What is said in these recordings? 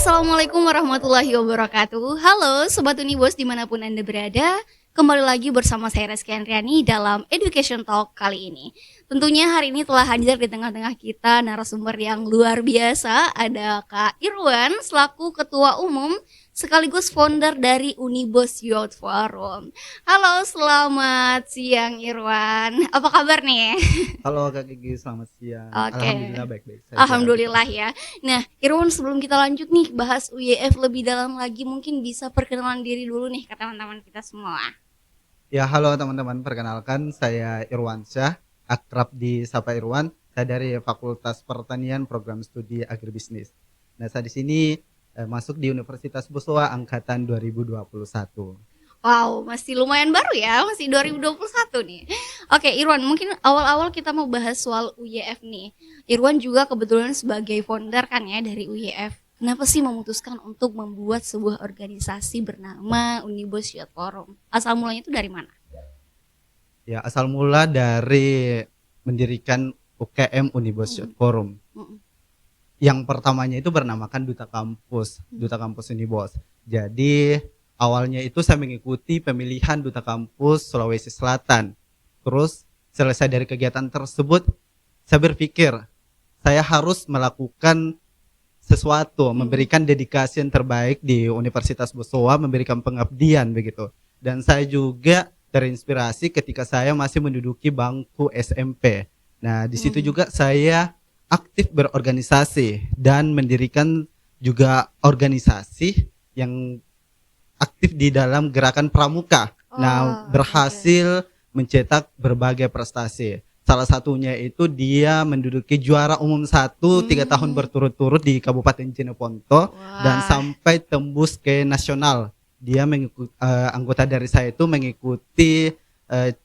Assalamualaikum warahmatullahi wabarakatuh. Halo Sobat Unibos dimanapun Anda berada. Kembali lagi bersama saya Reski Andriani dalam Education Talk kali ini. Tentunya hari ini telah hadir di tengah-tengah kita narasumber yang luar biasa. Ada Kak Irwan selaku Ketua Umum sekaligus founder dari Unibos Youth Forum. Halo, selamat siang Irwan. Apa kabar nih? Halo Kak Gigi, selamat siang. Oke. Alhamdulillah baik-baik saja. Alhamdulillah ya. Nah, Irwan sebelum kita lanjut nih bahas UYF lebih dalam lagi, mungkin bisa perkenalan diri dulu nih ke teman-teman kita semua. Ya, halo teman-teman, perkenalkan saya Irwan Syah, akrab disapa Irwan. Saya dari Fakultas Pertanian Program Studi Agribisnis. Nah, saya di sini masuk di Universitas Bosowa angkatan 2021. Wow, masih lumayan baru ya, masih 2021 nih. Oke, Irwan, mungkin awal-awal kita mau bahas soal UYF nih. Irwan juga kebetulan sebagai founder kan ya dari UYF. Kenapa sih memutuskan untuk membuat sebuah organisasi bernama Unibos Youth Forum? Asal mulanya itu dari mana? Ya, asal mula dari mendirikan UKM Unibos Youth Forum. Yang pertamanya itu bernamakan Duta Kampus Unibos. Jadi awalnya itu saya mengikuti pemilihan Duta Kampus Sulawesi Selatan. Terus selesai dari kegiatan tersebut, saya berpikir saya harus melakukan sesuatu, memberikan dedikasi yang terbaik di Universitas Bosowa, memberikan pengabdian begitu. Dan saya juga terinspirasi ketika saya masih menduduki bangku SMP. Nah, di situ juga saya aktif berorganisasi dan mendirikan juga organisasi yang aktif di dalam gerakan pramuka. Berhasil mencetak berbagai prestasi. Salah satunya itu dia menduduki juara umum 1 3 tahun berturut-turut di Kabupaten Jeneponto. Dan sampai tembus ke nasional. Dia anggota dari saya itu mengikuti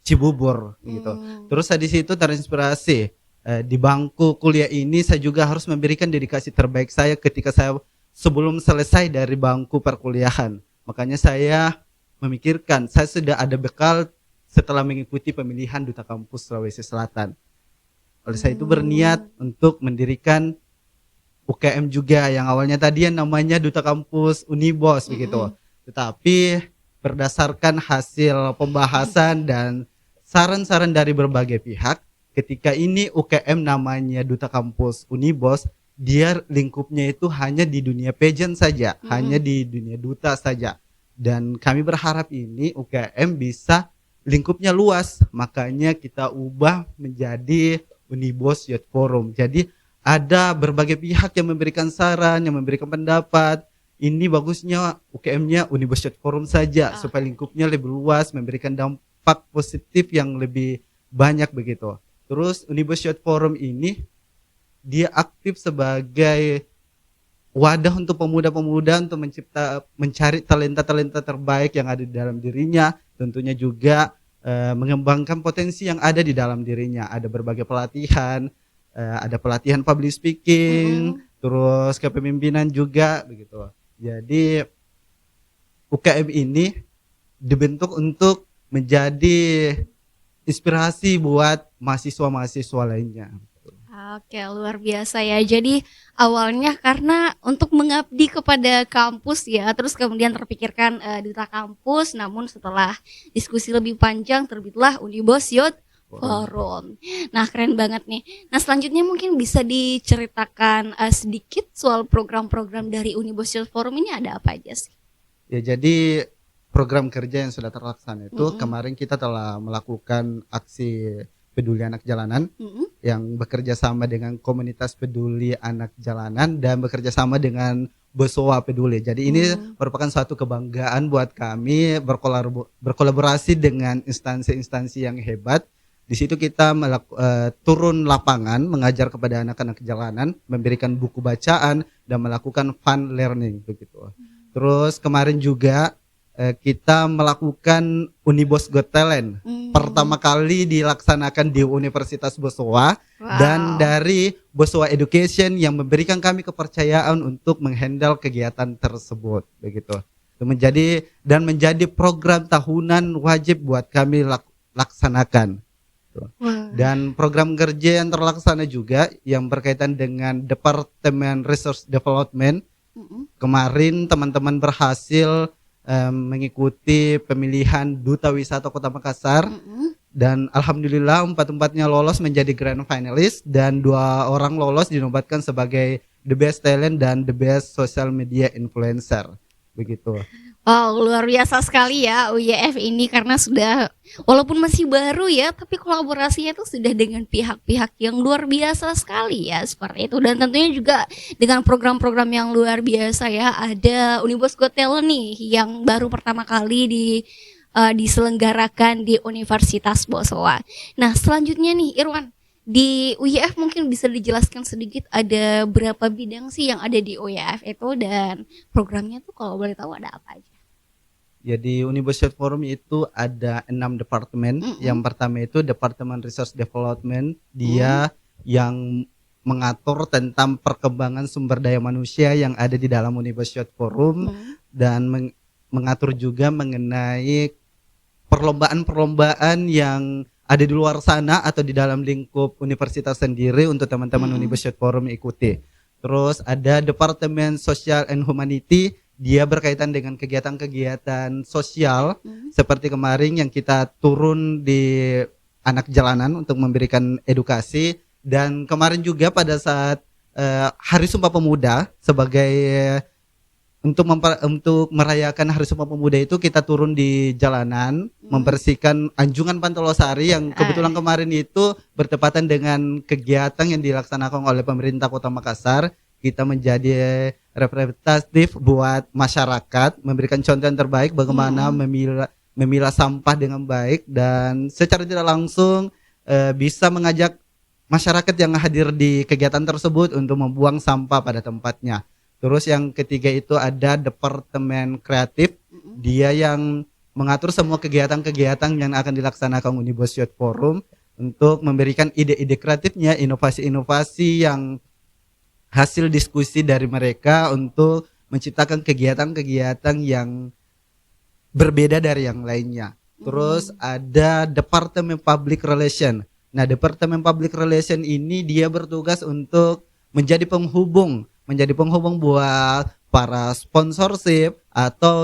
Cibubur gitu. Terus saya di situ terinspirasi. Di bangku kuliah ini saya juga harus memberikan dedikasi terbaik saya ketika saya sebelum selesai dari bangku perkuliahan. Makanya saya memikirkan saya sudah ada bekal setelah mengikuti pemilihan Duta Kampus Sulawesi Selatan. Oleh saya itu berniat untuk mendirikan UKM juga yang awalnya tadi yang namanya Duta Kampus Unibos begitu. Tetapi berdasarkan hasil pembahasan dan saran-saran dari berbagai pihak, ketika ini UKM namanya Duta Kampus Unibos, dia lingkupnya itu hanya di dunia pageant saja, hanya di dunia duta saja. Dan kami berharap ini UKM bisa lingkupnya luas, makanya kita ubah menjadi Unibos Youth Forum. Jadi ada berbagai pihak yang memberikan saran, yang memberikan pendapat. Ini bagusnya UKM-nya Unibos Youth Forum saja supaya lingkupnya lebih luas, memberikan dampak positif yang lebih banyak begitu. Terus Unibos Youth Forum ini dia aktif sebagai wadah untuk pemuda-pemuda untuk mencari talenta-talenta terbaik yang ada di dalam dirinya. Tentunya juga mengembangkan potensi yang ada di dalam dirinya. Ada berbagai pelatihan, ada pelatihan public speaking, terus kepemimpinan juga begitu. Jadi UKM ini dibentuk untuk menjadi inspirasi buat mahasiswa-mahasiswa lainnya. Oke, luar biasa ya. Jadi awalnya karena untuk mengabdi kepada kampus ya, terus kemudian terpikirkan Duta Kampus, namun setelah diskusi lebih panjang terbitlah Unibos Youth Forum. Nah, keren banget nih. Nah, selanjutnya mungkin bisa diceritakan sedikit soal program-program dari Unibos Youth Forum ini ada apa aja sih? Ya, jadi program kerja yang sudah terlaksana itu kemarin kita telah melakukan aksi peduli anak jalanan yang bekerja sama dengan komunitas peduli anak jalanan dan bekerja sama dengan Bosowa Peduli. Jadi ini merupakan suatu kebanggaan buat kami berkolaborasi dengan instansi-instansi yang hebat. Di situ kita turun lapangan mengajar kepada anak-anak jalanan, memberikan buku bacaan dan melakukan fun learning begitu. Terus kemarin juga kita melakukan Unibos Got Talent. Pertama kali dilaksanakan di Universitas Bosowa dan dari Bosowa Education yang memberikan kami kepercayaan untuk menghandle kegiatan tersebut begitu. Menjadi program tahunan wajib buat kami laksanakan. Dan program kerja yang terlaksana juga yang berkaitan dengan Departemen Resource Development Mm-mm. Kemarin teman-teman berhasil mengikuti pemilihan Duta Wisata Kota Makassar, Mm-mm. dan alhamdulillah empat-empatnya lolos menjadi grand finalist, dan 2 orang lolos dinobatkan sebagai the best talent dan the best social media influencer. Begitu. Wow, luar biasa sekali ya UYF ini karena sudah walaupun masih baru ya, tapi kolaborasinya tuh sudah dengan pihak-pihak yang luar biasa sekali ya seperti itu, dan tentunya juga dengan program-program yang luar biasa ya. Ada Unibos Got Talent nih yang baru pertama kali diselenggarakan di Universitas Bosowa. Nah, selanjutnya nih Irwan, di UYF mungkin bisa dijelaskan sedikit ada berapa bidang sih yang ada di UYF itu, dan programnya tuh kalau boleh tahu ada apa aja? Jadi Unibos Youth Forum itu ada 6 departemen. Mm-mm. Yang pertama itu Departemen Resource Development. Dia yang mengatur tentang perkembangan sumber daya manusia yang ada di dalam Unibos Youth Forum, dan mengatur juga mengenai perlombaan-perlombaan yang ada di luar sana atau di dalam lingkup universitas sendiri untuk teman-teman Unibos Youth Forum ikuti. Terus ada Departemen Social and Humanity. Dia berkaitan dengan kegiatan-kegiatan sosial, seperti kemarin yang kita turun di anak jalanan untuk memberikan edukasi, dan kemarin juga pada saat Hari Sumpah Pemuda sebagai untuk merayakan Hari Sumpah Pemuda itu kita turun di jalanan membersihkan Anjungan Pantolosari yang kebetulan kemarin itu bertepatan dengan kegiatan yang dilaksanakan oleh pemerintah Kota Makassar. Kita menjadi representatif buat masyarakat, memberikan contoh yang terbaik bagaimana memilah sampah dengan baik, dan secara tidak langsung bisa mengajak masyarakat yang hadir di kegiatan tersebut untuk membuang sampah pada tempatnya. Terus yang ketiga itu ada Departemen Kreatif. Dia yang mengatur semua kegiatan-kegiatan yang akan dilaksanakan Unibos Youth Forum untuk memberikan ide-ide kreatifnya, inovasi-inovasi yang hasil diskusi dari mereka untuk menciptakan kegiatan-kegiatan yang berbeda dari yang lainnya. Terus ada Departemen Public Relation. Nah, Departemen Public Relation ini dia bertugas untuk menjadi penghubung buat para sponsorship atau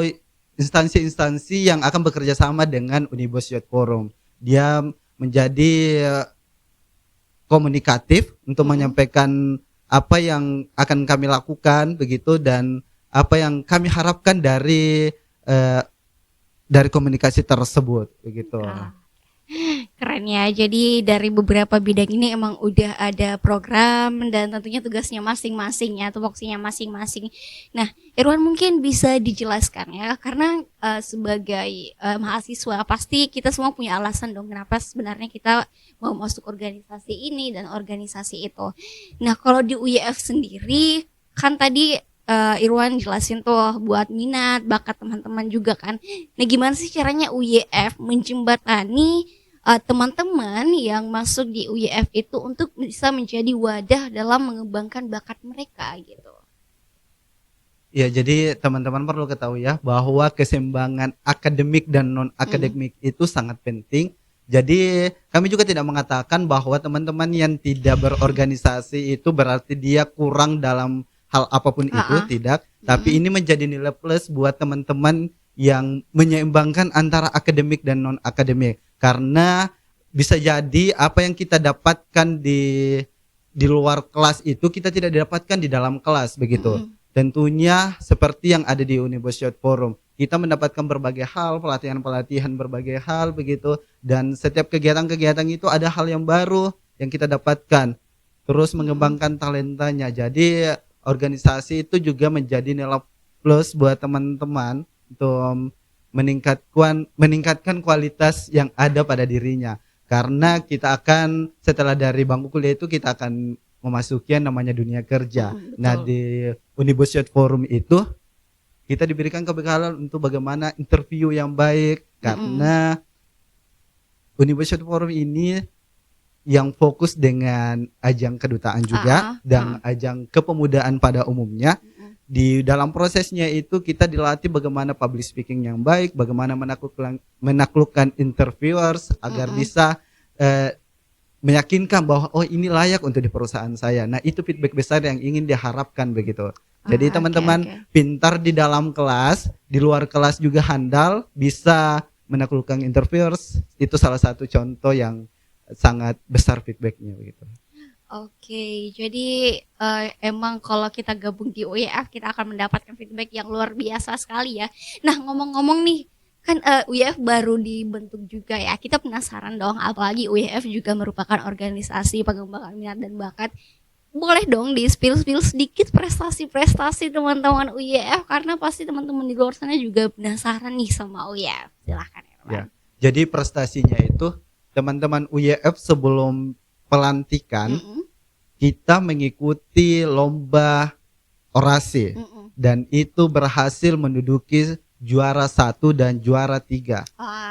instansi-instansi yang akan bekerja sama dengan Unibos Youth Forum. Dia menjadi komunikatif untuk menyampaikan apa yang akan kami lakukan begitu, dan apa yang kami harapkan dari komunikasi tersebut begitu. Keren ya. Jadi dari beberapa bidang ini emang udah ada program dan tentunya tugasnya masing-masing ya, tupoksinya masing-masing. Nah, Irwan mungkin bisa dijelaskan ya, karena sebagai mahasiswa pasti kita semua punya alasan dong kenapa sebenarnya kita mau masuk organisasi ini dan organisasi itu. Nah, kalau di UYF sendiri kan tadi Irwan jelasin tuh buat minat, bakat teman-teman juga kan. Nah, gimana sih caranya UYF menjembatani teman-teman yang masuk di UYF itu untuk bisa menjadi wadah dalam mengembangkan bakat mereka gitu? Ya, jadi teman-teman perlu ketahui ya bahwa keseimbangan akademik dan non akademik itu sangat penting. Jadi kami juga tidak mengatakan bahwa teman-teman yang tidak berorganisasi itu berarti dia kurang dalam hal apapun itu, tidak. Tapi ini menjadi nilai plus buat teman-teman yang menyeimbangkan antara akademik dan non akademik, karena bisa jadi apa yang kita dapatkan di luar kelas itu kita tidak didapatkan di dalam kelas begitu. Tentunya seperti yang ada di Unibos Youth Forum, kita mendapatkan berbagai hal, pelatihan-pelatihan berbagai hal begitu, dan setiap kegiatan-kegiatan itu ada hal yang baru yang kita dapatkan, terus mengembangkan talentanya. Jadi organisasi itu juga menjadi nilai plus buat teman-teman untuk meningkatkan kualitas yang ada pada dirinya, karena kita akan setelah dari bangku kuliah itu kita akan memasuki yang namanya dunia kerja. Nah, di Unibos Youth Forum itu kita diberikan kebekalan untuk bagaimana interview yang baik, karena Unibos Youth Forum ini yang fokus dengan ajang kedutaan juga dan ajang kepemudaan pada umumnya. Di dalam prosesnya itu kita dilatih bagaimana public speaking yang baik, bagaimana menaklukkan interviewers agar bisa meyakinkan bahwa oh ini layak untuk di perusahaan saya. Nah, itu feedback besar yang ingin diharapkan begitu. Jadi teman-teman pintar di dalam kelas, di luar kelas juga handal, bisa menaklukkan interviewers. Itu salah satu contoh yang sangat besar feedbacknya begitu. Oke, jadi emang kalau kita gabung di UYF kita akan mendapatkan feedback yang luar biasa sekali ya. Nah, ngomong-ngomong nih, kan UYF baru dibentuk juga ya. Kita penasaran dong, apalagi UYF juga merupakan organisasi pengembangan minat dan bakat. Boleh dong di spill sedikit prestasi-prestasi teman-teman UYF, karena pasti teman-teman di luar sana juga penasaran nih sama UYF. Silahkan Irwan. Ya. Jadi prestasinya itu teman-teman UYF sebelum pelantikan kita mengikuti lomba orasi dan itu berhasil menduduki juara 1 dan juara 3.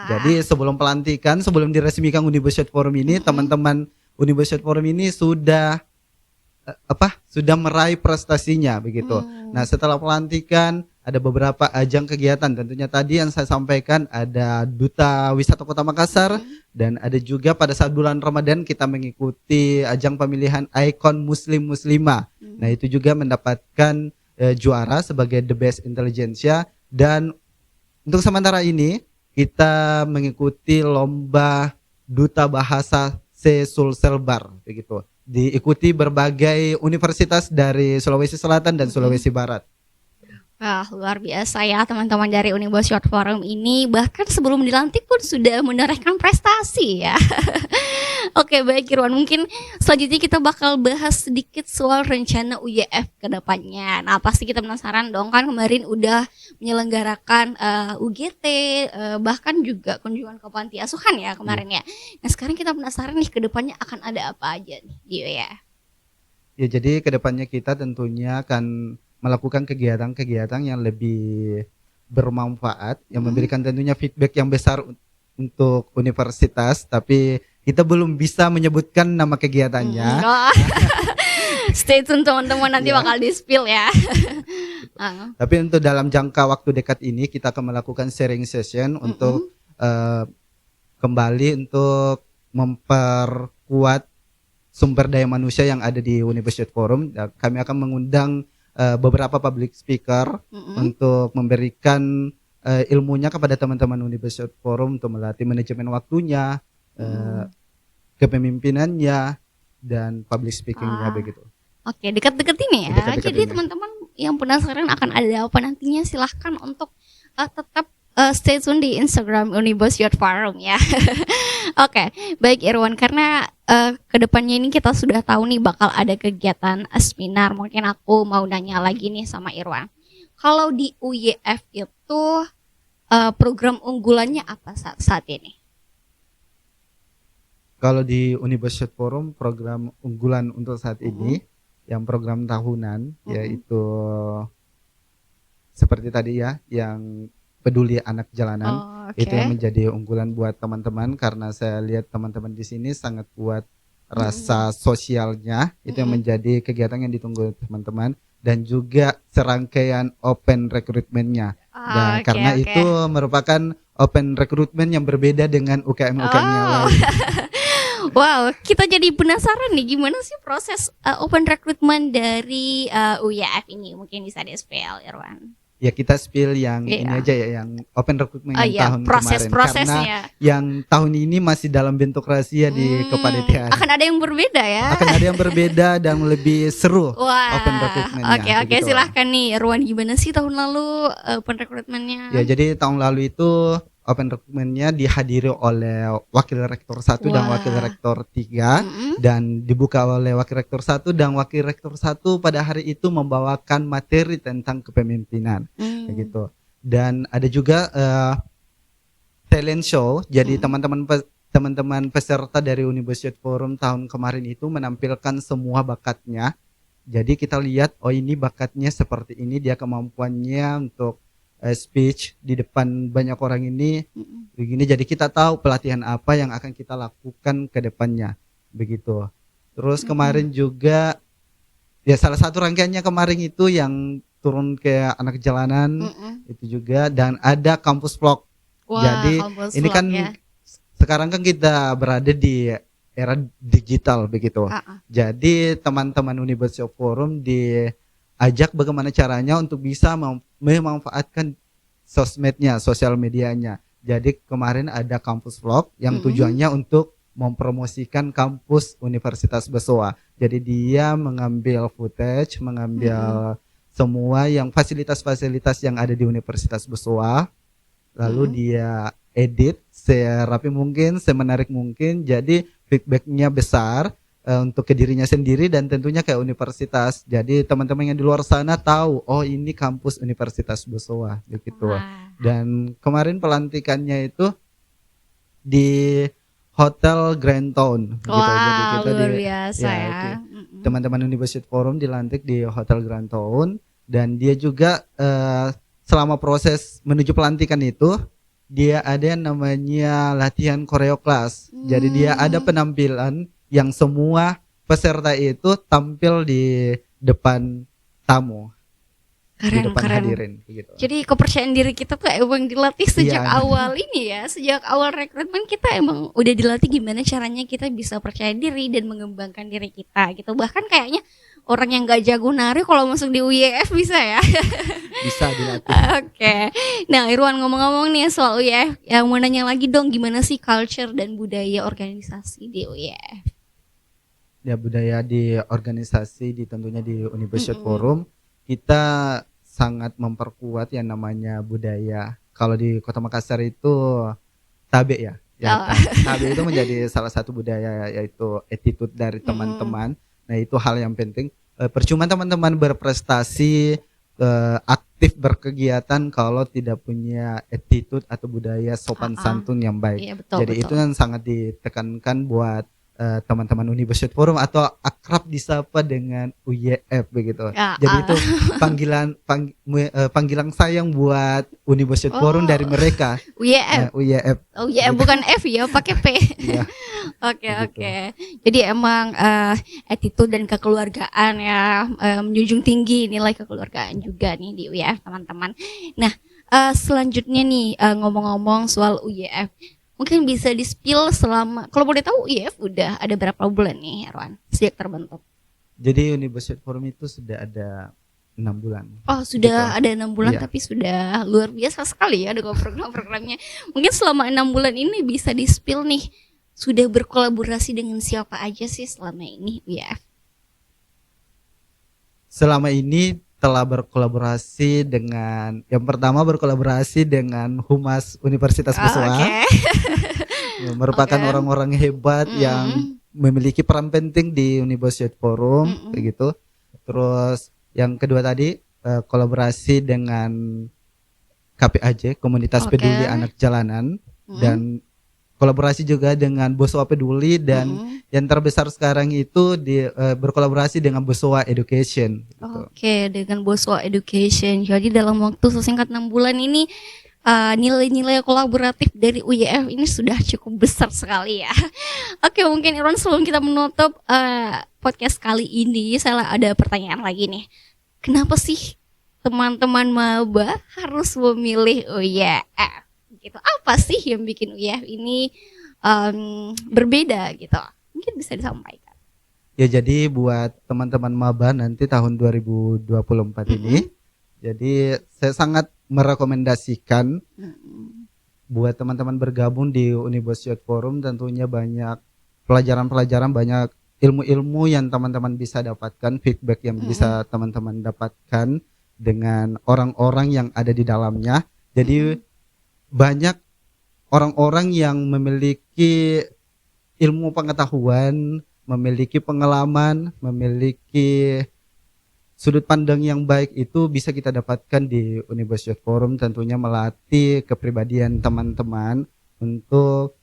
Jadi sebelum pelantikan, sebelum diresmikan Unibus Youth Forum ini, teman-teman Unibus Youth Forum ini sudah sudah meraih prestasinya begitu. Nah, setelah pelantikan ada beberapa ajang kegiatan. Tentunya tadi yang saya sampaikan ada Duta Wisata Kota Makassar dan ada juga pada saat bulan Ramadan kita mengikuti ajang pemilihan ikon Muslim Muslimah. Nah, itu juga mendapatkan juara sebagai The Best Intelligentsia. Dan untuk sementara ini kita mengikuti lomba Duta Bahasa Sulselbar begitu. Diikuti berbagai universitas dari Sulawesi Selatan dan Sulawesi Barat. Wah, luar biasa ya teman-teman dari Unibus Youth Forum ini. Bahkan sebelum dilantik pun sudah menorehkan prestasi ya. Oke, baik Irwan, mungkin selanjutnya kita bakal bahas sedikit soal rencana UYF ke depannya. Nah, pasti kita penasaran dong, kan kemarin udah menyelenggarakan UGT, bahkan juga kunjungan ke panti asuhan ya kemarin ya. Nah, sekarang kita penasaran nih ke depannya akan ada apa aja nih di UYF. Ya, jadi ke depannya kita tentunya akan melakukan kegiatan-kegiatan yang lebih bermanfaat, yang memberikan tentunya feedback yang besar untuk universitas, tapi kita belum bisa menyebutkan nama kegiatannya. Stay tune teman-teman, nanti bakal di-spill ya. Tapi untuk dalam jangka waktu dekat ini kita akan melakukan sharing session untuk kembali untuk memperkuat sumber daya manusia yang ada di Unibus Youth Forum. Kami akan mengundang beberapa public speaker untuk memberikan ilmunya kepada teman-teman Unibus Youth Forum untuk melatih manajemen waktunya, kepemimpinannya, dan public speakingnya begitu. Oke, dekat-dekat ini ya. Dekat-dekat Jadi ini. teman-teman yang penasaran akan ada apa nantinya, silahkan untuk tetap stay tune di Instagram Unibus Youth Forum ya. Oke, baik Irwan, karena kedepannya ini kita sudah tahu nih bakal ada kegiatan seminar. Mungkin aku mau nanya lagi nih sama Irwan. Kalau di UYF itu program unggulannya apa saat ini? Kalau di Unibus Youth Forum program unggulan untuk saat ini yang program tahunan yaitu seperti tadi ya, yang peduli anak jalanan. Itu yang menjadi unggulan buat teman-teman karena saya lihat teman-teman di sini sangat kuat rasa sosialnya. Itu yang menjadi kegiatan yang ditunggu teman-teman, dan juga serangkaian open recruitment-nya. Dan karena itu merupakan open recruitment yang berbeda dengan UKM-UKM yang lain. Wow, kita jadi penasaran nih gimana sih proses open recruitment dari UYF ini. Mungkin bisa di-spill Irwan. Ya, kita spill yang ini aja ya, yang open recruitment yang tahun kemarin. Prosesnya. Karena yang tahun ini masih dalam bentuk rahasia di kepanitiaan. Akan ada yang berbeda ya? Akan ada yang berbeda dan lebih seru open recruitment-nya. Oke, silahkan nih Irwan, gimana sih tahun lalu open recruitment-nya? Ya, jadi tahun lalu itu open recruitment-nya dihadiri oleh Wakil Rektor 1 dan Wakil Rektor 3 dan dibuka oleh Wakil Rektor 1, dan Wakil Rektor 1 pada hari itu membawakan materi tentang kepemimpinan gitu. Dan ada juga talent show. Jadi teman-teman peserta dari Unibus Youth Forum tahun kemarin itu menampilkan semua bakatnya. Jadi kita lihat, oh ini bakatnya seperti ini, dia kemampuannya untuk speech di depan banyak orang ini begini. Jadi kita tahu pelatihan apa yang akan kita lakukan ke depannya begitu. Terus kemarin juga ya salah satu rangkaiannya kemarin itu yang turun ke anak jalanan itu juga, dan ada kampus vlog. Jadi ini kan sekarang kan kita berada di era digital begitu. Ah, ah. Jadi teman-teman Universo Forum diajak bagaimana caranya untuk bisa memanfaatkan sosmednya, sosial medianya. Jadi kemarin ada kampus vlog yang tujuannya untuk mempromosikan kampus Universitas Besoa. Jadi dia mengambil footage, mengambil semua yang fasilitas-fasilitas yang ada di Universitas Besoa, lalu dia edit serapi mungkin, semenarik mungkin. Jadi feedbacknya besar untuk ke dirinya sendiri dan tentunya ke universitas. Jadi teman-teman yang di luar sana tahu, oh ini kampus Universitas Besoa begitu. Wah. Dan kemarin pelantikannya itu di Hotel Grand Town gitu. Jadi Wah, kita luar biasa ya. oke. Teman-teman University Forum dilantik di Hotel Grand Town dan dia juga selama proses menuju pelantikan itu dia ada yang namanya latihan koreo kelas. Jadi dia ada penampilan yang semua peserta itu tampil di depan tamu, di Keren, depan keren. hadirin gitu. Jadi kepercayaan diri kita tuh emang dilatih sejak Iya. awal ini ya, sejak awal rekrutmen kita emang udah dilatih gimana caranya kita bisa percaya diri dan mengembangkan diri kita gitu. Bahkan kayaknya orang yang gak jago nari kalau masuk di UYF bisa ya. Bisa dilatih. Oke. Nah, Irwan ngomong-ngomong nih soal UYF, yang mau nanya lagi dong gimana sih culture dan budaya organisasi di UYF? Ya budaya di organisasi tentunya di University Forum kita sangat memperkuat yang namanya budaya. Kalau di Kota Makassar itu tabe ya. Ya, tabe itu menjadi salah satu budaya, yaitu attitude dari teman-teman. Nah, itu hal yang penting. Percuma teman-teman berprestasi, aktif berkegiatan kalau tidak punya attitude atau budaya sopan santun yang baik. Iya, betul, Jadi itu yang sangat ditekankan buat teman-teman University Forum atau akrab disapa dengan UYF begitu. Jadi itu panggilan sayang buat University Forum dari mereka. UYF. UYF. Oh iya, bukan F ya, pakai P. Iya. Oke. Jadi emang attitude dan kekeluargaan ya, menjunjung tinggi nilai kekeluargaan juga nih di UYF teman-teman. Nah, selanjutnya nih ngomong-ngomong soal UYF, mungkin bisa di-spill selama, kalau boleh tahu UYF udah ada berapa bulan nih Erwan sejak terbentuk? Jadi University Forum itu sudah ada 6 bulan. Oh sudah Betul. ada 6 bulan, Iya. tapi sudah luar biasa sekali ya dengan program-programnya. Mungkin selama 6 bulan ini bisa di-spill nih, sudah berkolaborasi dengan siapa aja sih selama ini UYF? Selama ini telah berkolaborasi dengan, yang pertama berkolaborasi dengan Humas Universitas Besoa. Merupakan orang-orang hebat yang memiliki peran penting di University Forum begitu. Terus yang kedua tadi kolaborasi dengan KPAJ, Komunitas Peduli Anak Jalanan, dan kolaborasi juga dengan Besoa Peduli, dan yang terbesar sekarang itu berkolaborasi dengan Besoa Education gitu. Oke, dengan Besoa Education. Jadi dalam waktu sesingkat 6 bulan ini nilai-nilai kolaboratif dari UYF ini sudah cukup besar sekali ya. Oke, mungkin Irwan sebelum kita menutup podcast kali ini, saya ada pertanyaan lagi nih. Kenapa sih teman-teman maba harus memilih UYF? Gitu. Apa sih yang bikin UYF ini berbeda gitu? Mungkin bisa disampaikan. Ya, jadi buat teman-teman maba nanti tahun 2024 ini, jadi saya sangat merekomendasikan buat teman-teman bergabung di University Forum. Tentunya banyak pelajaran-pelajaran, banyak ilmu-ilmu yang teman-teman bisa dapatkan, feedback yang bisa teman-teman dapatkan dengan orang-orang yang ada di dalamnya. Jadi banyak orang-orang yang memiliki ilmu pengetahuan, memiliki pengalaman, memiliki sudut pandang yang baik, itu bisa kita dapatkan di University Forum. Tentunya melatih kepribadian teman-teman untuk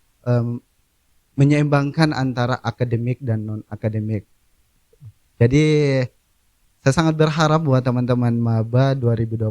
menyeimbangkan antara akademik dan non-akademik. Jadi saya sangat berharap buat teman-teman maba 2024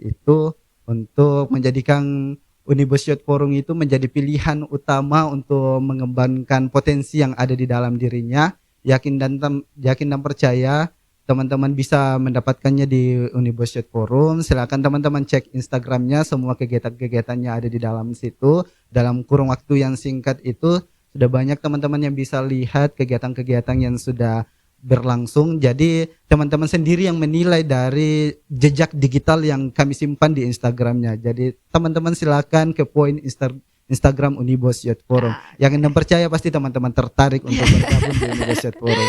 itu untuk menjadikan University Forum itu menjadi pilihan utama untuk mengembangkan potensi yang ada di dalam dirinya. Yakin dan percaya teman-teman bisa mendapatkannya di University Forum. Silakan teman-teman cek Instagramnya, semua kegiatan-kegiatannya ada di dalam situ. Dalam kurun waktu yang singkat itu Sudah banyak teman-teman yang bisa lihat kegiatan-kegiatan yang sudah berlangsung. Jadi teman-teman sendiri yang menilai dari jejak digital yang kami simpan di Instagramnya. Jadi teman-teman silakan ke poin Instagram Unibos Youth Forum. Yang anda percaya pasti teman-teman tertarik untuk bergabung di Unibos Youth Forum.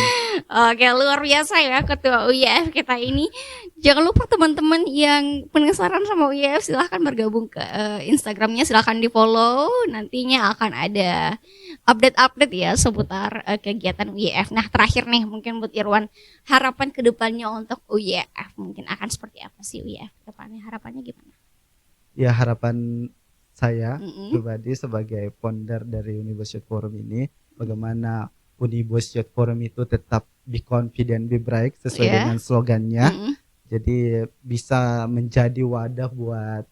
Oke, luar biasa ya Ketua UYF kita ini. Jangan lupa teman-teman yang penasaran sama UYF silahkan bergabung ke Instagramnya, silahkan di follow. Nantinya akan ada update-update ya seputar kegiatan UYF. Nah terakhir nih mungkin buat Irwan, harapan kedepannya untuk UYF mungkin akan seperti apa sih UYF kedepannya, harapannya gimana? Ya harapan saya pribadi sebagai founder dari Unibos Youth Forum ini, bagaimana Unibos Youth Forum itu tetap be confident, be bright sesuai dengan slogannya. Jadi bisa menjadi wadah buat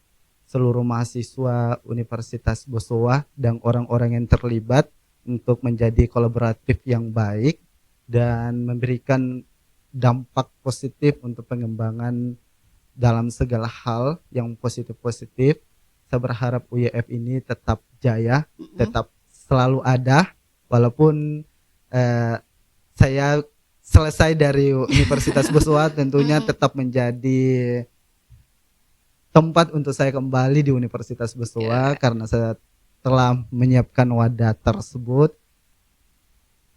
seluruh mahasiswa Universitas Bosowa dan orang-orang yang terlibat untuk menjadi kolaboratif yang baik dan memberikan dampak positif untuk pengembangan dalam segala hal yang positif-positif. Saya berharap UYF ini tetap jaya, tetap selalu ada, walaupun saya selesai dari Universitas Bosowa, tentunya tetap menjadi tempat untuk saya kembali di Universitas Bosowa karena saya telah menyiapkan wadah tersebut.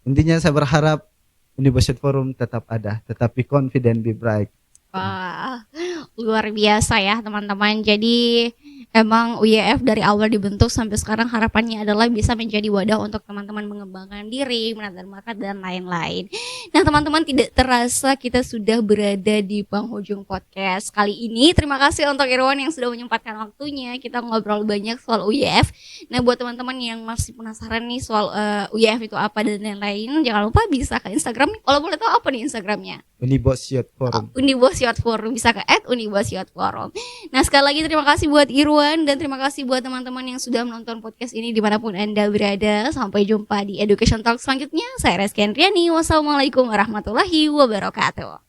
Intinya saya berharap Unibos Youth Forum tetap ada, tetap be confident, be bright. Wah, luar biasa ya teman-teman. Jadi emang UYF dari awal dibentuk sampai sekarang harapannya adalah bisa menjadi wadah untuk teman-teman mengembangkan diri, menanam bakat dan lain-lain. Nah teman-teman, tidak terasa kita sudah berada di penghujung podcast kali ini. Terima kasih untuk Irwan yang sudah menyempatkan waktunya. Kita ngobrol banyak soal UYF. Nah buat teman-teman yang masih penasaran nih soal UYF itu apa dan lain-lain, jangan lupa bisa ke Instagram. Kalau boleh tahu apa nih Instagramnya? Unibos Youth Forum. Unibos Youth Forum, bisa ke @Unibos Youth Forum. Nah sekali lagi terima kasih buat Irwan dan terima kasih buat teman-teman yang sudah menonton podcast ini dimanapun anda berada. Sampai jumpa di Education Talk selanjutnya. Saya Reski Andriani. Wassalamualaikum warahmatullahi wabarakatuh.